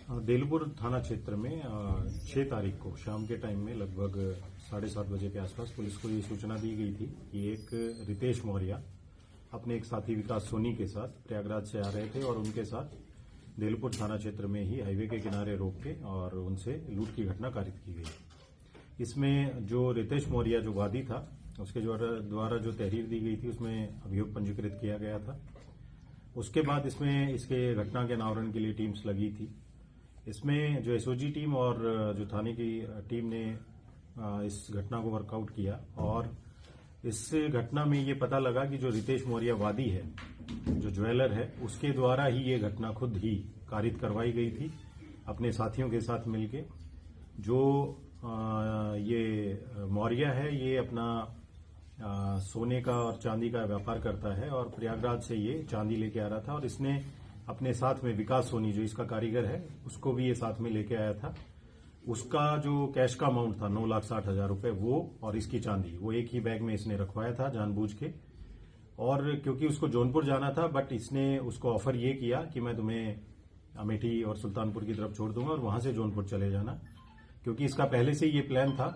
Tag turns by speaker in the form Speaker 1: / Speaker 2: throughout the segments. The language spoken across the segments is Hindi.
Speaker 1: देलपुर थाना क्षेत्र में 6 तारीख को शाम के टाइम में लगभग 7:30 बजे के आसपास पुलिस को ये सूचना दी गई थी कि एक रितेश मौर्य अपने एक साथी विकास सोनी के साथ प्रयागराज से आ रहे थे और उनके साथ देलपुर थाना क्षेत्र में ही हाईवे के किनारे रोक के और उनसे लूट की घटना कारित की गई। इसमें जो रितेश मौर्य जो वादी था उसके द्वारा जो तहरीर दी गई थी उसमें अभियोग पंजीकृत किया गया था। उसके बाद इसमें इसके घटना के अनावरण के लिए टीम्स लगी थी। इसमें जो एसओजी टीम और जो थाने की टीम ने इस घटना को वर्कआउट किया और इस घटना में ये पता लगा कि जो रितेश मौर्य वादी है, जो ज्वेलर है, उसके द्वारा ही ये घटना खुद ही कारित करवाई गई थी अपने साथियों के साथ मिलके। जो ये मौर्य है ये अपना सोने का और चांदी का व्यापार करता है और प्रयागराज से ये चांदी लेके आ रहा था और इसने अपने साथ में विकास सोनी जो इसका कारीगर है उसको भी ये साथ में लेके आया था। उसका जो कैश का अमाउंट था 9,60,000 रुपए वो और इसकी चांदी वो एक ही बैग में इसने रखवाया था जानबूझ के। और क्योंकि उसको जौनपुर जाना था बट इसने उसको ऑफर ये किया कि मैं तुम्हें अमेठी और सुल्तानपुर की तरफ छोड़ दूंगा और वहां से जौनपुर चले जाना, क्योंकि इसका पहले से ये प्लान था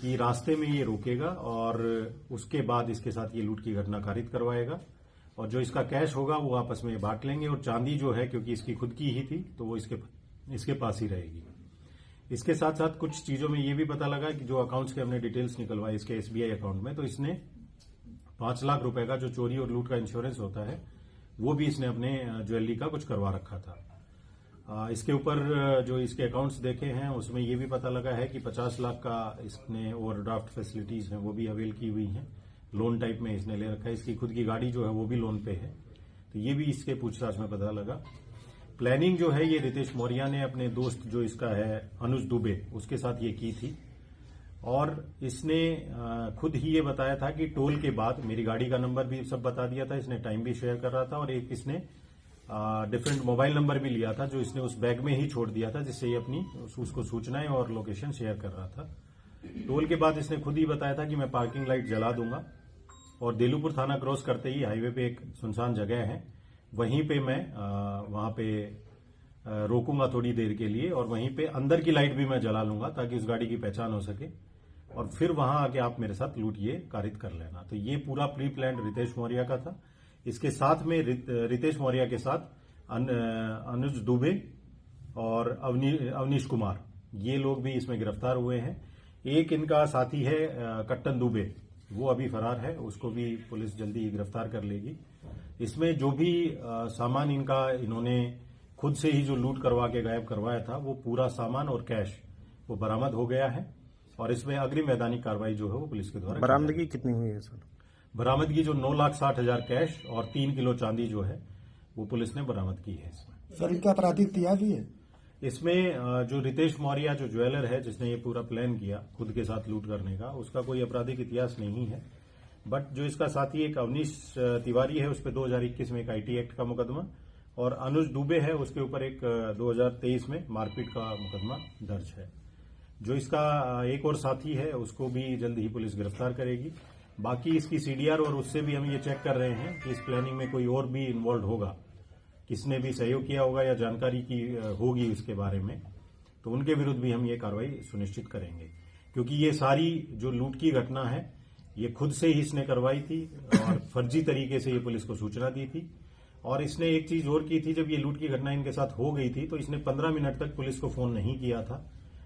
Speaker 1: कि रास्ते में ये रोकेगा और उसके बाद इसके साथ ये लूट की घटना कारित करवाएगा और जो इसका कैश होगा वो आपस में बांट लेंगे और चांदी जो है क्योंकि इसकी खुद की ही थी तो वो इसके पास ही रहेगी। इसके साथ साथ कुछ चीजों में ये भी पता लगा कि जो अकाउंट्स के हमने डिटेल्स निकलवाए इसके एसबीआई अकाउंट में, तो इसने 5 लाख रुपए का जो चोरी और लूट का इंश्योरेंस होता है वो भी इसने अपने ज्वेलरी का कुछ करवा रखा था। इसके ऊपर जो इसके अकाउंट्स देखे हैं उसमें ये भी पता लगा है कि 50 लाख का इसने ओवरड्राफ्ट फैसिलिटीज हैं वो भी अवेल की हुई हैं, लोन टाइप में इसने ले रखा है। इसकी खुद की गाड़ी जो है वो भी लोन पे है, तो ये भी इसके पूछताछ में पता लगा। प्लानिंग जो है ये रितेश मौर्य ने अपने दोस्त जो इसका है अनुज दुबे उसके साथ ये की थी और इसने खुद ही ये बताया था कि टोल के बाद मेरी गाड़ी का नंबर भी सब बता दिया था, इसने टाइम भी शेयर कर रहा था और एक इसने डिफरेंट मोबाइल नंबर भी लिया था जो इसने उस बैग में ही छोड़ दिया था, जिससे ये अपनी उसको सूचनाएं और लोकेशन शेयर कर रहा था। टोल के बाद इसने खुद ही बताया था कि मैं पार्किंग लाइट जला दूंगा और देलपुर थाना क्रॉस करते ही हाईवे पे एक सुनसान जगह है, वहीं पे मैं वहां पे रोकूंगा थोड़ी देर के लिए और वहीं पे अंदर की लाइट भी मैं जला लूंगा ताकि उस गाड़ी की पहचान हो सके और फिर वहां आके आप मेरे साथ लूट ये कारित कर लेना। तो ये पूरा प्री प्लान रितेश मौर्य का था। इसके साथ में रितेश मौर्य के साथ अनुज दुबे और अवनीश कुमार ये लोग भी इसमें गिरफ्तार हुए हैं। एक इनका साथी है कट्टन दुबे, वो अभी फरार है, उसको भी पुलिस जल्दी ही गिरफ्तार कर लेगी। इसमें जो भी सामान इन्होंने खुद से ही जो लूट करवा के गायब करवाया था वो पूरा सामान और कैश वो बरामद हो गया है और इसमें अग्रिम वैधानिक कार्रवाई जो है वो पुलिस के द्वारा।
Speaker 2: बरामदगी कितनी हुई है सर?
Speaker 1: बरामदगी जो 9,60,000 कैश और 3 किलो चांदी जो है वो पुलिस ने बरामद की है। इसमें
Speaker 3: सर इनका आपराधिक इतिहास भी है?
Speaker 1: इसमें जो रितेश मौर्य जो ज्वेलर है जिसने ये पूरा प्लान किया खुद के साथ लूट करने का, उसका कोई आपराधिक इतिहास नहीं है, बट जो इसका साथी एक अवनीश तिवारी है उस पर 2021 में एक आईटी एक्ट का मुकदमा और अनुज दुबे है उसके ऊपर एक 2023 में मारपीट का मुकदमा दर्ज है। जो इसका एक और साथी है उसको भी जल्द ही पुलिस गिरफ्तार करेगी। बाकी इसकी सीडीआर और उससे भी हम ये चेक कर रहे हैं कि इस प्लानिंग में कोई और भी इन्वॉल्व होगा, किसने भी सहयोग किया होगा या जानकारी की होगी इसके बारे में, तो उनके विरुद्ध भी हम ये कार्रवाई सुनिश्चित करेंगे, क्योंकि ये सारी जो लूट की घटना है ये खुद से ही इसने करवाई थी और फर्जी तरीके से ये पुलिस को सूचना दी थी। और इसने एक चीज और की थी, जब ये लूट की घटना इनके साथ हो गई थी तो इसने 15 मिनट तक पुलिस को फोन नहीं किया था,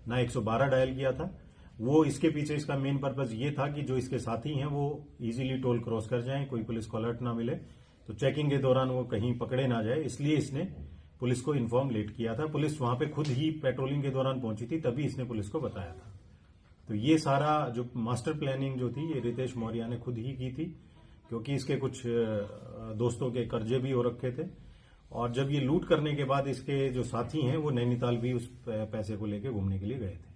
Speaker 1: ना 112 डायल किया था। वो इसके पीछे इसका मेन पर्पज ये था कि जो इसके साथी हैं वो इजीली टोल क्रॉस कर जाएं, कोई पुलिस को अलर्ट ना मिले, तो चेकिंग के दौरान वो कहीं पकड़े ना जाए, इसलिए इसने पुलिस को इन्फॉर्म लेट किया था। पुलिस वहां पे खुद ही पेट्रोलिंग के दौरान पहुंची थी, तभी इसने पुलिस को बताया था। तो ये सारा जो मास्टर प्लानिंग जो थी ये रितेश मौर्य ने खुद ही की थी, क्योंकि इसके कुछ दोस्तों के कर्जे भी हो रखे थे और जब ये लूट करने के बाद इसके जो साथी हैं वो नैनीताल भी उस पैसे को लेकर घूमने के लिए गए थे।